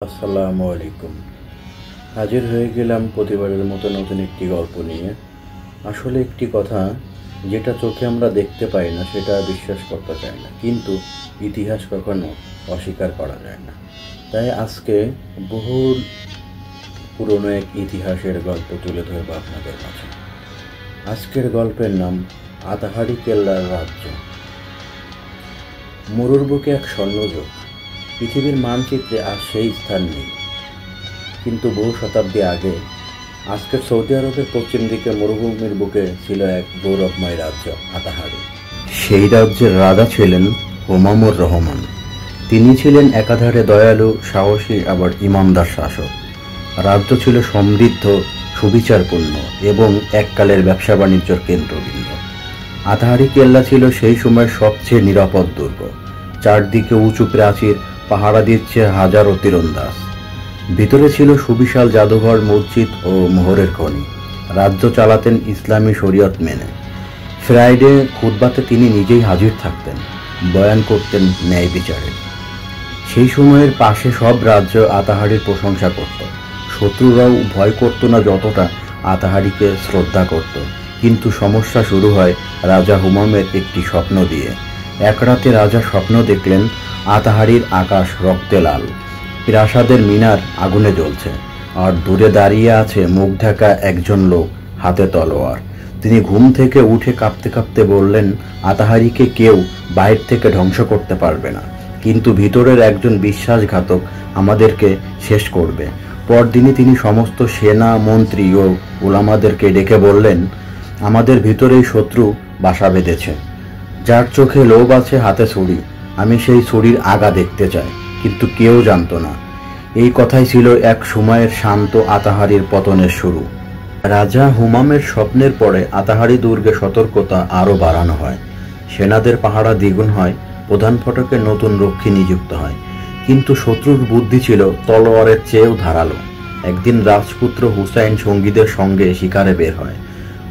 আসসালামু আলাইকুম। হাজির হয়ে গেলাম প্রতিবারের মতো নতুন একটি গল্প নিয়ে। আসলে একটি কথা, যেটা চোখে আমরা দেখতে পাই না সেটা বিশ্বাস করতে চাই না, কিন্তু ইতিহাস কখনো অস্বীকার করা যায় না। তাই আজকে বহু পুরনো এক ইতিহাসের গল্প তুলে ধরবো আপনাদের কাছে। আজকের গল্পের নাম আতাহারি কেল্লার রাজ্য। মরুর বুকে এক স্বর্ণযুগ। পৃথিবীর মানচিত্রে আজ সেই স্থান নেই, কিন্তু বহু শতাব্দী আগে আজকের সৌদি আরবের পশ্চিম দিকে মরুভূমির বুকে ছিল এক গৌরবময় রাজ্য আতাহারি। সেই রাজ্যের রাজা ছিলেন হুমামুর রহমান। তিনি ছিলেন একাধারে দয়ালু, সাহসী, আবার ইমানদার শাসক। রাজ্য ছিল সমৃদ্ধ, সুবিচারপূর্ণ এবং এককালের ব্যবসা বাণিজ্যের কেন্দ্রবিন্দু। আতাহারি কেল্লা ছিল সেই সময়ের সবচেয়ে নিরাপদ দুর্গ। চারদিকে উঁচু প্রাচীর, পাহারা দিচ্ছে হাজারো তীরন্দাজ। ভিতরে ছিল সুবিশাল জাদুঘর, মসজিদ ও মোহরের খনি। রাজ্য চালাতেন ইসলামী শরীয়ত মেনে। ফ্রাইডে খুতবাতে তিনি নিজেই হাজির থাকতেন, বয়ান করতেন ন্যায় বিচারে। সেই সময়ের পাশে সব রাজ্য আতাহারির প্রশংসা করত। শত্রুরাও ভয় করত না যতটা আতাহারিকে শ্রদ্ধা করত। কিন্তু সমস্যা শুরু হয় রাজা হুমামের একটি স্বপ্ন দিয়ে। এক রাতে রাজা স্বপ্ন দেখলেন আতাহারির আকাশ রক্তে লাল, প্রাসাদের মিনার আগুনে জ্বলছে, আর দূরে দাঁড়িয়ে আছে মুখ ঢাকা একজন লোক, হাতে তলোয়ার। তিনি ঘুম থেকে উঠে কাঁপতে কাঁপতে বললেন, আতাহারিকে কেউ বাইরে থেকে ধ্বংস করতে পারবে না, কিন্তু ভিতরের একজন বিশ্বাসঘাতক আমাদেরকে শেষ করবে। পরদিনই তিনি সমস্ত সেনা, মন্ত্রী ও উলামাদেরকে ডেকে বললেন, আমাদের ভিতরেই শত্রু বাসা বেঁধেছে, যার চোখে লোভ আছে, হাতে ছুরি। আমি সেই ছুরির আগা দেখতে চাই। কিন্তু কেউ জানত না এই কথাই ছিল এক সময়ের শান্ত আতাহারির পতনের শুরু। রাজা হুমামের স্বপ্নের পরে আতাহারি দুর্গে সতর্কতা আরও বাড়ানো হয়। সেনাদের পাহারা দ্বিগুণ হয়, প্রধান ফটকে নতুন রক্ষী নিযুক্ত হয়। কিন্তু শত্রুর বুদ্ধি ছিল তলোয়ারের চেয়েও ধারালো। একদিন রাজপুত্র হুসাইন সঙ্গীদের সঙ্গে শিকারে বের হয়।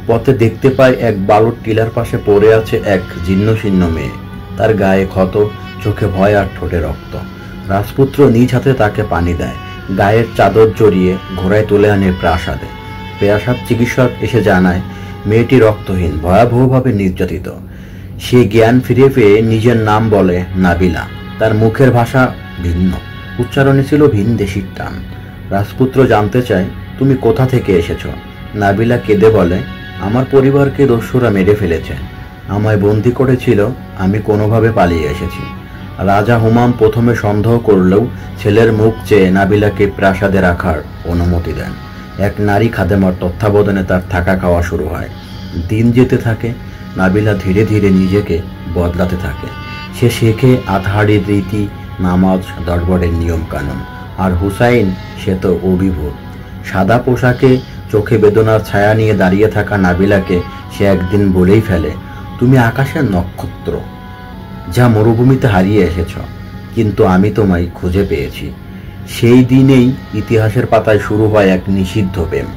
পথে দেখতে পায় এক বালুর টিলার পাশে পড়ে আছে এক জীর্ণশীর্ণ মেয়ে। তার গায়ে ক্ষত, চোখে ভয় আর ঠোঁটে রক্ত। রাজপুত্র নিজ হাতে তাকে পানি দেয়, গায়ের চাদর জড়িয়ে ঘোড়ায় তুলে আনে প্রাসাদে। প্রাসাদ চিকিৎসক এসে জানায় মেয়েটি রক্তহীন, ভয়াবহভাবে নির্যাতিত। সে জ্ঞান ফিরে পেয়ে নিজের নাম বলে নাবিলা। তার মুখের ভাষা ভিন্ন, উচ্চারণে ছিল ভিনদেশীর টান। রাজপুত্র জানতে চায়, তুমি কোথা থেকে এসেছ? নাবিলা কেঁদে বলে, আমার পরিবারকে দস্যুরা মেরে ফেলেছে, আমায় বন্দি করেছিল, আমি কোনোভাবে পালিয়ে এসেছি। রাজা হুমাম প্রথমে সন্দেহ করলেও ছেলের মুখ চেয়ে নাবিলাকে প্রাসাদে রাখার অনুমতি দেন। এক নারী খাদেমার তত্ত্বাবধানে তার থাকা খাওয়া শুরু হয়। দিন যেতে থাকে, নাবিলা ধীরে ধীরে নিজেকে বদলাতে থাকে। সে শেখে আতাহারির রীতি, নামাজ, দরবারের নিয়ম কানুন। আর হুসাইন, সে তো অভিভূত। সাদা পোশাকে চোখে বেদনার ছায়া নিয়ে দাঁড়িয়ে থাকা নাবিলাকে সে একদিন বলেই ফেলে, তুমি আকাশের নক্ষত্র, যা মরুভূমিতে হারিয়ে এসেছ, কিন্তু আমি তোমায় খুঁজে পেয়েছি। সেই দিনেই ইতিহাসের পাতায় শুরু হয় এক নিষিদ্ধ প্রেম।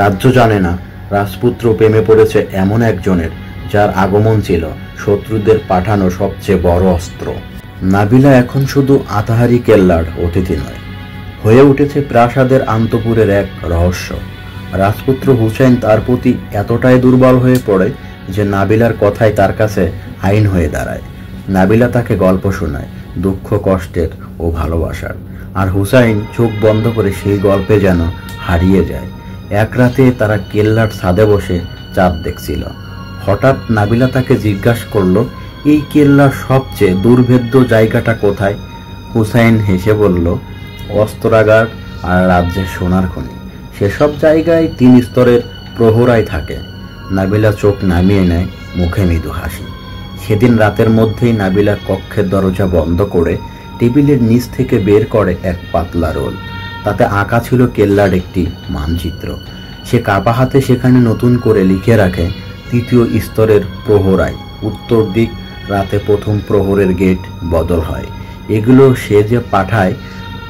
রাজ্য জানে না রাজপুত্র প্রেমে পড়েছে এমন একজনের, যার আগমন ছিল শত্রুদের পাঠানো সবচেয়ে বড় অস্ত্র। নাবিলা এখন শুধু আতাহারি কেল্লার অতিথি নয়, হয়ে উঠেছে প্রাসাদের আন্তপুরের এক রহস্য। রাজপুত্র হুসাইন তার প্রতি এতটাই দুর্বল হয়ে পড়ে যে নাবিলার কথাই তার কাছে আইন হয়ে দাঁড়ায়। নাবিলা তাকে গল্প শোনায়, দুঃখ, কষ্টের ও ভালোবাসার। আর হুসাইন চোখ বন্ধ করে সেই গল্পে যেন হারিয়ে যায়। এক রাতে তারা কেল্লার ছাদে বসে চাঁদ দেখছিল। হঠাৎ নাবিলা তাকে জিজ্ঞাসা করলো, এই কেল্লার সবচেয়ে দুর্ভেদ্য জায়গাটা কোথায়? হুসাইন হেসে বলল, অস্ত্রাগার আর রাজ্যের সোনার খনি। সেসব জায়গায় 3 স্তরের প্রহরাই থাকে। নাবিলা চোখ নামিয়ে নেয়, মুখে মৃদু হাসি। সেদিন রাতের মধ্যেই নাবিলা কক্ষের দরজা বন্ধ করে টেবিলের নিচ থেকে বের করে এক পাতলা রোল। তাতে আঁকা ছিল কেল্লার একটি মানচিত্র। সে কাপা হাতে সেখানে নতুন করে লিখে রাখে, 3য় স্তরের প্রহরাই, উত্তর দিক, রাতে 1ম প্রহরের গেট বদল হয়। এগুলো সে যে পাঠায়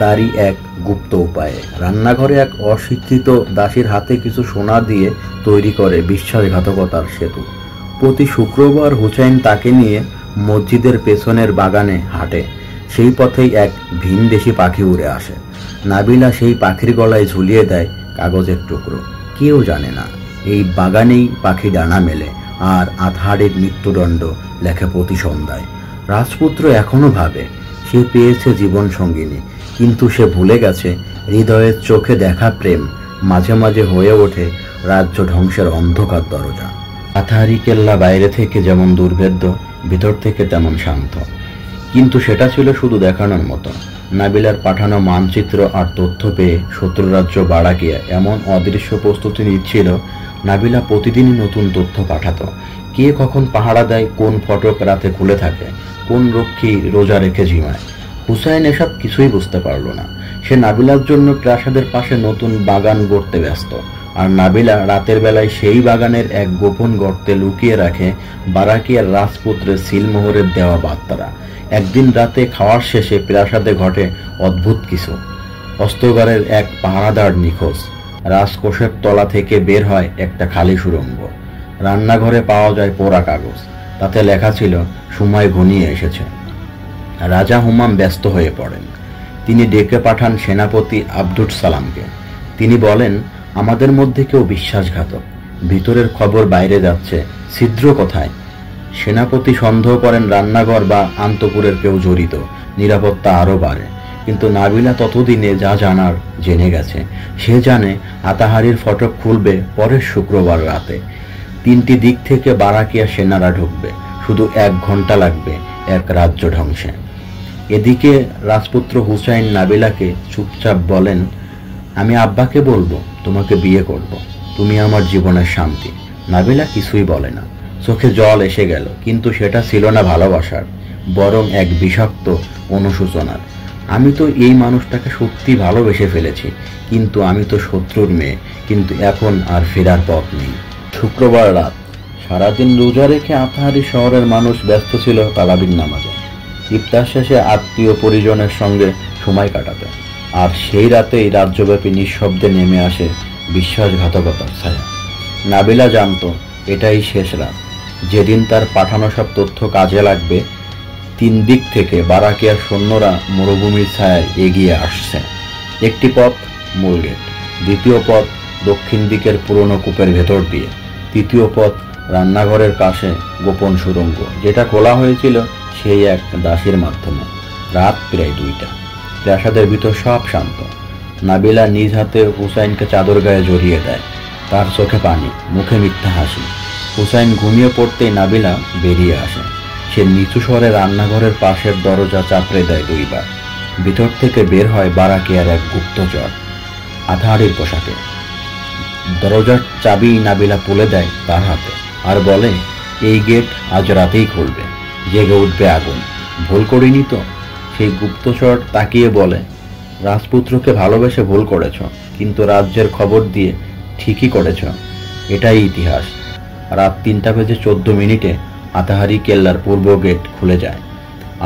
তারই এক গুপ্ত উপায়ে। রান্নাঘরে এক অশিক্ষিত দাসীর হাতে কিছু সোনা দিয়ে তৈরি করে বিশ্বাসঘাতকতার সেতু। প্রতি শুক্রবার হুসাইন তাকে নিয়ে মসজিদের পেছনের বাগানে হাঁটে। সেই পথেই এক ভিনদেশি পাখি উড়ে আসে। নাবিলা সেই পাখির গলায় ঝুলিয়ে দেয় কাগজের টুকরো। কেউ জানে না এই বাগানেই পাখি ডানা মেলে আর আতহারের মৃত্যুদণ্ড লেখে প্রতি সন্ধ্যায়। রাজপুত্র এখনো ভাবে সে পেয়েছে জীবন সঙ্গিনী, কিন্তু সে ভুলে গেছে হৃদয়ের চোখে দেখা প্রেম মাঝে মাঝে হয়ে ওঠে রাজ্য ধ্বংসের অন্ধকার দরজা। আতহারি কেল্লা বাইরে থেকে যেমন দুর্ভেদ্য, ভিতর থেকে তেমন শান্ত, কিন্তু সেটা ছিল শুধু দেখানোর মতো। নাবিলার পাঠানো মানচিত্র আর তথ্য পেয়ে শত্রুরাজ্য বারাকিয়া এমন অদৃশ্য প্রস্তুতি নিচ্ছিল। নাবিলা প্রতিদিনই নতুন তথ্য পাঠাতো। কে কখন পাহারা দেয়, কোন ফটক রাতে খুলে থাকে, কোন রক্ষী রোজা রেখে ঝিমায়। হুসাইন এসব কিছুই বুঝতে পারল না। সে নাবিলার জন্য প্রাসাদের পাশে নতুন বাগান গড়তে ব্যস্ত, আর নাবিলা রাতের বেলায় সেই বাগানের এক গোপন গর্তে লুকিয়ে রাখে বারাকিয়ার রাজপুত্রের সিলমোহরের দেওয়া বার্তারা। একদিন রাতে খাওয়ার শেষে প্রাসাদে ঘটে অদ্ভুত কিছু। অস্ত্রগারের এক পাহারাদার নিখোঁজ। রাজকোষের তলা থেকে বের হয় একটা খালি সুড়ঙ্গ। রান্নাঘরে পাওয়া যায় পোড়া কাগজ, তাতে লেখা ছিল সময় ঘনিয়ে এসেছে। রাজা হুমাম ব্যস্ত হয়ে পড়েন। তিনি ডেকে পাঠান সেনাপতি আব্দুল সালামকে। তিনি বলেন, আমাদের মধ্যে কেউ বিশ্বাসঘাতক, ভিতরের খবর বাইরে যাচ্ছে, ছিদ্র কোথায়? সেনাপতি সন্দেহ করেন রান্নাঘর বা আন্তপুরের কেউ জড়িত। নিরাপত্তা আরও বাড়ে, কিন্তু নাবিলা ততদিনে যা জানার জেনে গেছে। সে জানে আতাহারির ফটক খুলবে পরের শুক্রবার রাতে। 3টি দিক থেকে বারাকিয়া সেনারা ঢুকবে। শুধু 1 ঘন্টা লাগবে এক রাজ্য ধ্বংসে। এদিকে রাজপুত্র হুসাইন নাবিলাকে চুপচাপ বলেন, আমি আব্বাকে বলবো তোমাকে বিয়ে করব, তুমি আমার জীবনের শান্তি। নাবিলা কিছুই বলে না। চোখে জল এসে গেল, কিন্তু সেটা ছিল না ভালোবাসার, বরং এক বিষাক্ত অনুশোচনার। আমি তো এই মানুষটাকে সত্যি ভালোবেসে ফেলেছি, কিন্তু আমি তো শত্রুর মেয়ে, কিন্তু এখন আর ফেরার পথ নেই। শুক্রবার রাত। সারাদিন রোজা রেখে আতহারি শহরের মানুষ ব্যস্ত ছিল তারাবির নামাজে, ইফতার শেষে আত্মীয় পরিজনের সঙ্গে সময় কাটাতে। আর সেই রাতেই রাজ্যব্যাপী নিঃশব্দে নেমে আসে বিশ্বাসঘাতকতার ছায়া। নাবিলা জানত এটাই শেষ রাত, যেদিন তার পাঠানো সব তথ্য কাজে লাগবে। 3 দিক থেকে বারাকিয়ার সৈন্যরা মরুভূমির ছায়ায় এগিয়ে আসছে। একটি পথ মূল গেট, দ্বিতীয় পথ দক্ষিণ দিকের পুরনো কূপের ভেতর দিয়ে, তৃতীয় পথ রান্নাঘরের কাছে গোপন সুড়ঙ্গ, যেটা খোলা হয়েছিল সেই এক দাসীর মাধ্যমে। রাত প্রায় 2টা। প্রাসাদের ভিতর সব শান্ত। নাবিলা নিজ হাতে হুসাইনকে চাদর গায়ে জড়িয়ে দেয়। তার চোখে পানি, মুখে মিথ্যা হাসি। হুসাইন ঘুমিয়ে পড়তেই নাবিলা বেরিয়ে আসে। সে নিচু স্বরে রান্নাঘরের পাশের দরজা চাপড়ে দেয় 2 বার। ভিতর থেকে বের হয় বারাকিয়ার এক গুপ্তচর, আতহারির পোশাকে। দরজার চাবি নাবিলা তুলে দেয় তার হাতে আর বলে, এই গেট আজ রাতেই খুলবে, জেগে উঠবে আগুন। ভুল করিনি তো? সেই গুপ্তচর তাকিয়ে বলে, রাজপুত্রকে ভালোবেসে ভুল করেছ, কিন্তু রাজ্যের খবর দিয়ে ঠিকই করেছ। এটাই ইতিহাস। রাত 3:14 আতাহারি কেল্লার পূর্ব গেট খুলে যায়,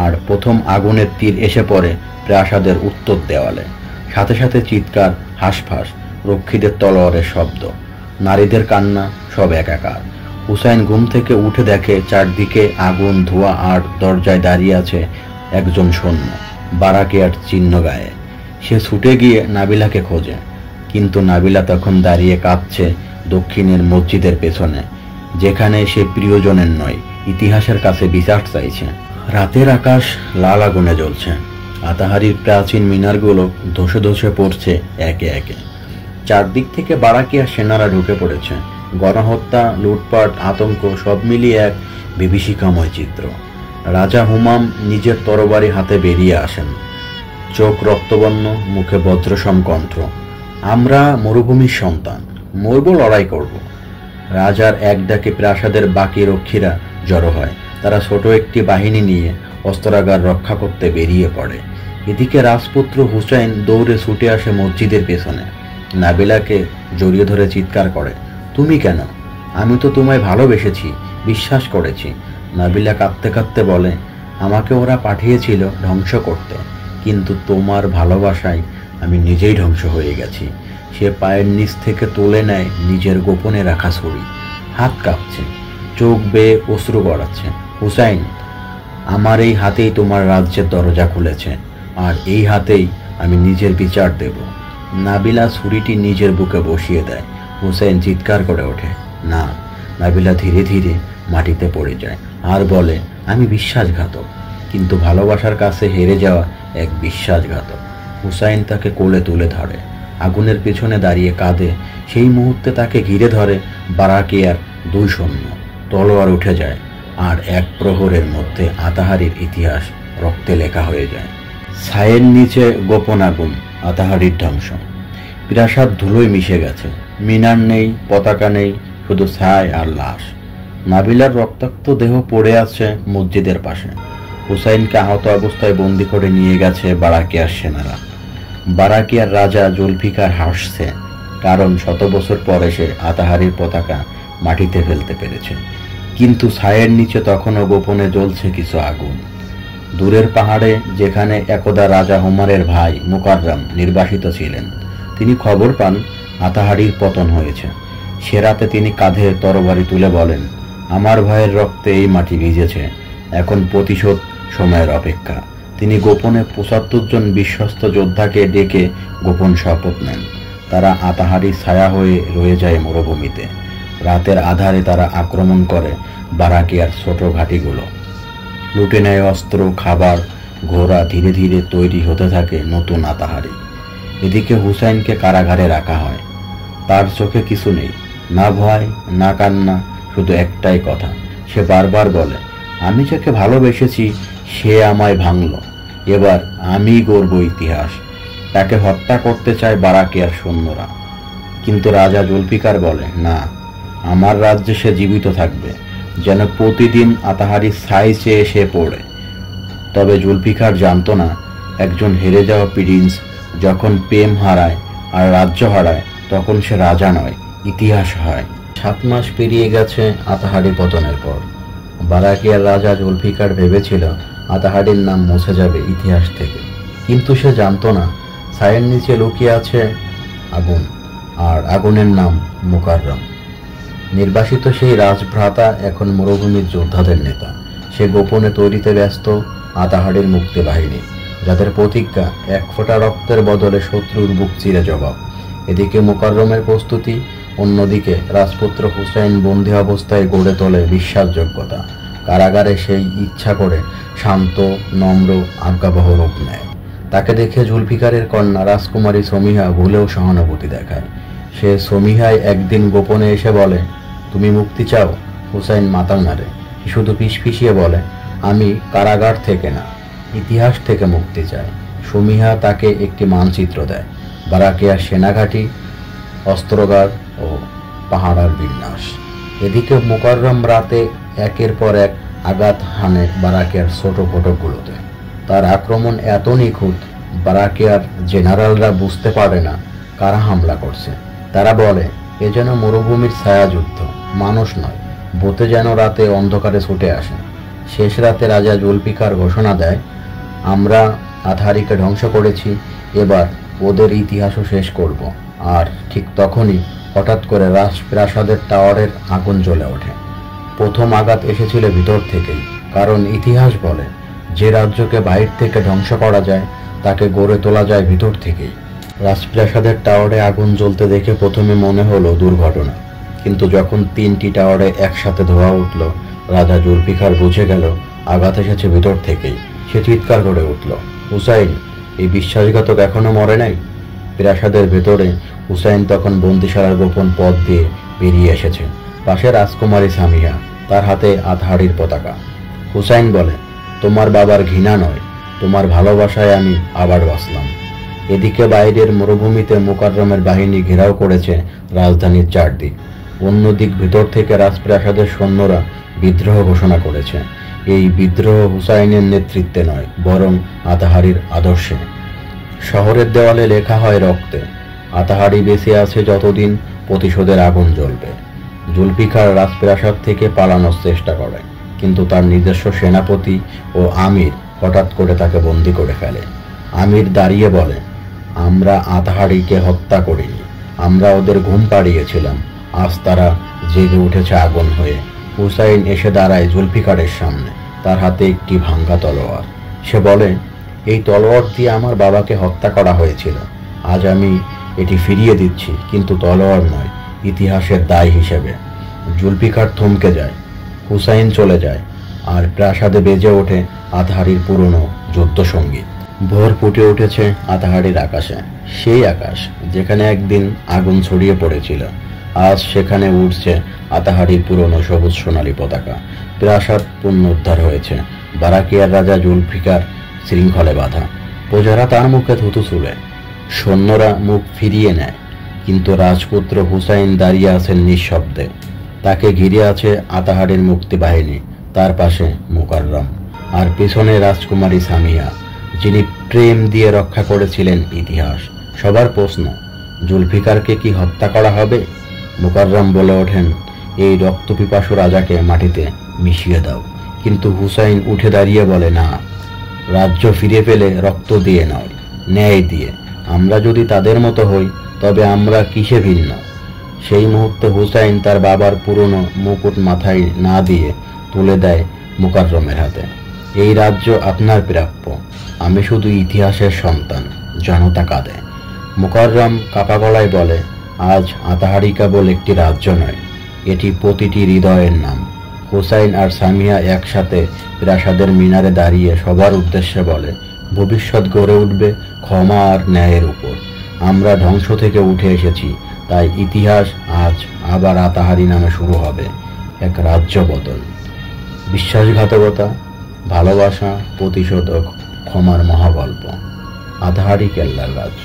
আর প্রথম আগুনের তীর এসে পড়ে প্রাসাদের উত্তর দেওয়ালে। সাথে সাথে চিৎকার, হাঁসফাঁস, রক্ষীদের তলোয়ারের শব্দ, নারীদের কান্না, সব একাকার। হুসাইন ঘুম থেকে উঠে দেখে চারদিকে আগুন, ধোঁয়া, আর দরজায় দাঁড়িয়ে আছে একজন সৈন্য, বারাকিয়ার চিহ্ন গায়ে। সে ছুটে গিয়ে নাবিলাকে খোঁজে, কিন্তু নাবিলা তখন দাঁড়িয়ে কাঁদছে দক্ষিণের মসজিদের পেছনে, যেখানে সে প্রিয়জনের নয়, ইতিহাসের কাছে বিচার চাইছে। রাতের আকাশ লাল আগুনে জ্বলছে। আতাহারির প্রাচীন মিনারগুলো ধসে ধসে পড়ছে একে একে। চারদিক থেকে বারাকিয়া সেনারা ঢুকে পড়েছে। গণহত্যা, লুটপাট, আতঙ্ক, সব মিলিয়ে এক বিভীষিকাময় চিত্র। রাজা হুমাম নিজের তরবারি হাতে বেরিয়ে আসেন, চোখ রক্তবর্ণ, মুখে বজ্রসম কণ্ঠ। আমরা মরুভূমির সন্তান, মরব, লড়াই করব। রাজার এক ডাকে প্রাসাদের বাকি রক্ষীরা জড়ো হয়। তারা ছোট একটি বাহিনী নিয়ে অস্ত্রাগার রক্ষা করতে বেরিয়ে পড়ে। এদিকে রাজপুত্র হুসাইন দৌড়ে ছুটে আসে মসজিদের পেছনে। নাবিলাকে জড়িয়ে ধরে চিৎকার করে, তুমি কেন? আমি তো তোমায় ভালোবেসেছি, বিশ্বাস করেছি। নাবিলা কাঁদতে কাঁদতে বলে, আমাকে ওরা পাঠিয়েছিল ধ্বংস করতে, কিন্তু তোমার ভালোবাসায় আমি নিজেই ধ্বংস হয়ে গেছি। সে পায়ের নিচ থেকে তুলে নেয় নিজের গোপনে রাখা ছুরি। হাত কাঁপছে, চোখ বেয়ে অশ্রু গড়াচ্ছে। হুসাইন, আমার এই হাতেই তোমার রাজ্যের দরজা খুলেছে, আর এই হাতেই আমি নিজের বিচার দেব। নাবিলা ছুরিটি নিজের বুকে বসিয়ে দেয়। হুসাইন চিৎকার করে ওঠে, না। নাবিলা ধীরে ধীরে মাটিতে পড়ে যায় আর বলে, আমি বিশ্বাসঘাতক, কিন্তু ভালোবাসার কাছে হেরে যাওয়া এক বিশ্বাসঘাতক। হুসাইন তাকে কোলে তুলে ধরে, আগুনের পেছনে দাঁড়িয়ে কাঁদে। সেই মুহূর্তে তাকে ঘিরে ধরে বারাকিয়ার 2 সৈন্য। তলোয়ার উঠে যায় আর এক প্রহরের মধ্যে আতাহারির ইতিহাস রক্তে লেখা হয়ে যায়। ছায়ের নিচে গোপন আগুন, আতাহারির ধ্বংস। প্রাসাদ ধুলোয় মিশে গেছে, মিনার নেই, পতাকা নেই, শুধু ছাই আর লাশ। নাবিলার রক্তাক্ত দেহ পড়ে আছে মসজিদের পাশে। হুসাইনকে আহত অবস্থায় বন্দি করে নিয়ে গেছে বারাকিয়ার সেনারা। বারাকিয়ার রাজা জুলফিকার হাসছে, কারণ 100 বছর পরে সে আতাহারির পতাকা মাটিতে ফেলতে পেরেছে। কিন্তু ছায়ের নিচে তখনও গোপনে জ্বলছে কিছু আগুন। দূরের পাহাড়ে, যেখানে একদা রাজা হুমারের ভাই মুকাররম নির্বাসিত ছিলেন, তিনি খবর পান আতাহারির পতন হয়েছে। সে রাতে তিনি কাঁধে তরবারি তুলে বলেন, আমার ভাইয়ের রক্তে এই মাটি ভিজেছে, এখন প্রতিশোধ সময়ের অপেক্ষা। তিনি গোপনে 75 জন বিশ্বস্ত যোদ্ধাকে ডেকে গোপন শপথ নেন। তারা আতাহারির ছায়া হয়ে রয়ে যায় মরুভূমিতে। রাতের আধারে তারা আক্রমণ করে বারাকিয়ার ছোট ঘাঁটিগুলো, লুটে নেয় অস্ত্র, খাবার, ঘোড়া। ধীরে ধীরে তৈরি হতে থাকে নতুন আতাহারি। এদিকে হুসাইনকে কারাগারে রাখা হয়। তার চোখে কিছু নেই, না ভয়, না কান্না, শুধু একটাই কথা। সে বারবার বলে, আমি যাকে ভালোবেসেছি সে আমায় ভাঙল, এবার আমি গড়ব ইতিহাস। তাকে হত্যা করতে চায় বারাকিয়ার সৈন্যরা, কিন্তু রাজা জুলফিকার বলে, না, আমার রাজ্যে সে জীবিত থাকবে, যেন প্রতিদিন আতাহারির ছাই চেয়ে সে পড়ে। তবে জুলফিকার জানতো না, একজন হেরে যাওয়া প্রিন্স যখন প্রেম হারায় আর রাজ্য হারায়, তখন সে রাজা নয়, ইতিহাস হয়। 7 মাস পেরিয়ে গেছে আতাহারি পতনের পর। বারাকিয়ার রাজা জুলফিকার ভেবেছিল আতাহারির নাম মুছে যাবে ইতিহাস থেকে, কিন্তু সে জানতো না ছায়ের নিচে লুকিয়ে আছে আগুন, আর আগুনের নাম মুকাররম। নির্বাসিত সেই রাজভ্রাতা এখন মরুভূমির যোদ্ধাদের নেতা। সে গোপনে তৈরিতে ব্যস্ত আতাহারির মুক্তি বাহিনী, যাদের প্রতিজ্ঞা 1 ফোঁটা রক্তের বদলে শত্রুর বুক চিরে জবাব। এদিকে মুকাররমের প্রস্তুতি, অন্যদিকে রাজপুত্র হুসাইন বন্দী অবস্থায় গড়ে তোলে বিশ্বাসযোগ্যতা। কারাগারে সেই ইচ্ছা করে শান্ত, নম্র, আজ্ঞাবহ রূপ নেয়। তাকে দেখে জুলফিকারের কন্যা রাজকুমারী সমিহা ভুলেও সহানুভূতি দেখায়। সে সমিহায় একদিন গোপনে এসে বলে, তুমি মুক্তি চাও? হুসাইন মাথা নাড়ে, শুধু ফিসফিসিয়ে বলে, আমি কারাগার থেকে না, ইতিহাস থেকে মুক্তি চাই। সমিহা তাকে একটি মানচিত্র দেয়, বারাকিয়ার সেনাঘাঁটি, অস্ত্রগার ও পাহাড়ার বিন্যাস। এদিকে মুকাররম রাতে একের পর এক আঘাত হানে বারাকিয়ার ছোট ফটকগুলোতে। তার আক্রমণ এত নিখুঁত, বারাকিয়ার জেনারেলরা বুঝতে পারে না কারা হামলা করছে। তারা বলে, এ যেন মরুভূমির ছায়াযুদ্ধ, মানুষ নয়, ভূতে যেন রাতে অন্ধকারে ছুটে আসে। শেষ রাতে রাজা জুলফিকার ঘোষণা দেয়, আমরা আতাহারিকে ধ্বংস করেছি, এবার ওদের ইতিহাসও শেষ করব। আর ঠিক তখনই হঠাৎ করে রাজপ্রাসাদের টাওয়ারের আগুন জ্বলে ওঠে। প্রথম আঘাত এসেছিল ভিতর থেকেই, কারণ ইতিহাস বলে, যে রাজ্যকে বাইরে থেকে ধ্বংস করা যায় তাকে গড়ে তোলা যায় ভিতর থেকেই। রাজপ্রাসাদের টাওয়ারে আগুন জ্বলতে দেখে প্রথমে মনে হলো দুর্ঘটনা, কিন্তু যখন 3টি টাওয়ারে একসাথে ধোঁয়া উঠল, রাজা জুলফিকার বুঝে গেল আঘাত এসেছে ভিতর থেকেই। সে চিৎকার করে উঠল, হুসাইন, এই বিশ্বাসঘাতক এখনো মরে নাই। প্রাসাদের ভেতরে হুসাইন তখন বন্দিশালার গোপন পথ দিয়ে বেরিয়ে এসেছে। পাশে রাজকুমারী সামিহা, তার হাতে আতাহারির পতাকা। হুসাইন বলে, তোমার বাবার ঘৃণা নয়, তোমার ভালোবাসায় আমি আবার বাঁচলাম। এদিকে বাইরের মরুভূমিতে মুকাররমের বাহিনী ঘেরাও করেছে রাজধানীর চারদিক। অন্যদিক ভিতর থেকে রাজপ্রাসাদের সৈন্যরা বিদ্রোহ ঘোষণা করেছে। এই বিদ্রোহ হুসাইনের নেতৃত্বে নয়, বরং আতাহারির আদর্শে। শহরের দেওয়ালে লেখা হয় রক্তে, আতাহারি বেঁচে আছে যতদিন প্রতিশোধের আগুন জ্বলবে। জুলফিকার রাজপ্রাসাদ থেকে পালানোর চেষ্টা করে, কিন্তু তার নিজস্ব সেনাপতি ও আমির হঠাৎ করে তাকে বন্দী করে ফেলে। আমির দাঁড়িয়ে বলে, আমরা আতাহারিকে হত্যা করিনি, আমরা ওদের ঘুম পাড়িয়েছিলাম, আজ তারা জেগে উঠেছে আগুন হয়ে। হুসাইন এসে দাঁড়ায় জুলফিকারের সামনে, তার হাতে একটি ভাঙ্গা তলোয়ার। সে বলে, এই তলোয়ার দিয়ে আমার বাবাকে হত্যা করা হয়েছিল। আজ আমি এটি ফিরিয়ে দিচ্ছি, কিন্তু তলোয়ার নয়, ইতিহাসের দায় হিসেবে। জুলফিকার থমকে যায়, হুসাইন চলে যায়, আর প্রাসাদে বেজে ওঠে আতহারির পুরনো যুদ্ধসঙ্গীত। ভোর ফুটে উঠেছে আতহারির আকাশে, সেই আকাশ যেখানে একদিন আগুন ছড়িয়ে পড়েছিল। আজ সেখানে উঠছে আতহারির পুরনো সবুজ সোনালী পতাকা। প্রাসাদ পুনরুদ্ধার হয়েছে, বারাকিয়ার রাজা জুলফিকার শৃঙ্খলে বাঁধা। প্রজারা তার মুখে থুতু ছুড়ে, সৈন্যরা মুখ ফিরিয়ে নেয়, কিন্তু রাজপুত্র হুসাইন দাঁড়িয়ে আছেন নিঃশব্দে। তাকে ঘিরে আছে আতহারের মুক্তি বাহিনী, তার পাশে মুকাররম, আর পেছনে রাজকুমারী সামিয়া, যিনি প্রেম দিয়ে রক্ষা করেছিলেন ইতিহাস। সবার প্রশ্ন, জুলফিকারকে কি হত্যা করা হবে? মুকাররম বলে ওঠেন, এই রক্তপিপাসু রাজাকে মাটিতে মিশিয়ে দাও। কিন্তু হুসাইন উঠে দাঁড়িয়ে বলে, না, রাজ্য ফিরে পেলে রক্ত দিয়ে নয়, ন্যায় দিয়ে। আমরা যদি তাদের মতো হই, তবে আমরা কিসে ভিন্ন? সেই মুহূর্তে হুসাইন তার বাবার পুরনো মুকুট মাথায় না দিয়ে তুলে দেয় মুকাররমের হাতে। এই রাজ্য আপনার প্রাপ্য, আমি শুধু ইতিহাসের সন্তান। জনতা কাঁদে। মুকাররম কাপা গলায় বলে, আজ আতহারি কেবল একটি রাজ্য নয়, এটি প্রতিটি হৃদয়ের নাম। হুসাইন আর সামিয়া একসাথে প্রাসাদের মিনারে দাঁড়িয়ে সবার উদ্দেশ্যে বলে, ভবিষ্যৎ গড়ে উঠবে ক্ষমা আর ন্যায়ের উপর। আমরা ধ্বংস থেকে উঠে এসেছি, তাই ইতিহাস আজ আবার আতহারি নামে শুরু হবে এক রাজ্য বদল। বিশ্বাসঘাতকতা, ভালোবাসা, প্রতিশোধক, ক্ষমার মহাগল্প, আতহারি কেল্লার রাজ্য।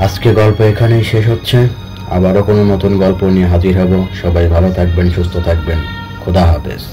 আজকে গল্প এখানেই শেষ হচ্ছে। আবারও কোনো নতুন গল্প নিয়ে হাজির হব। সবাই ভালো থাকবেন, সুস্থ থাকবেন। খোদা হাফেজ।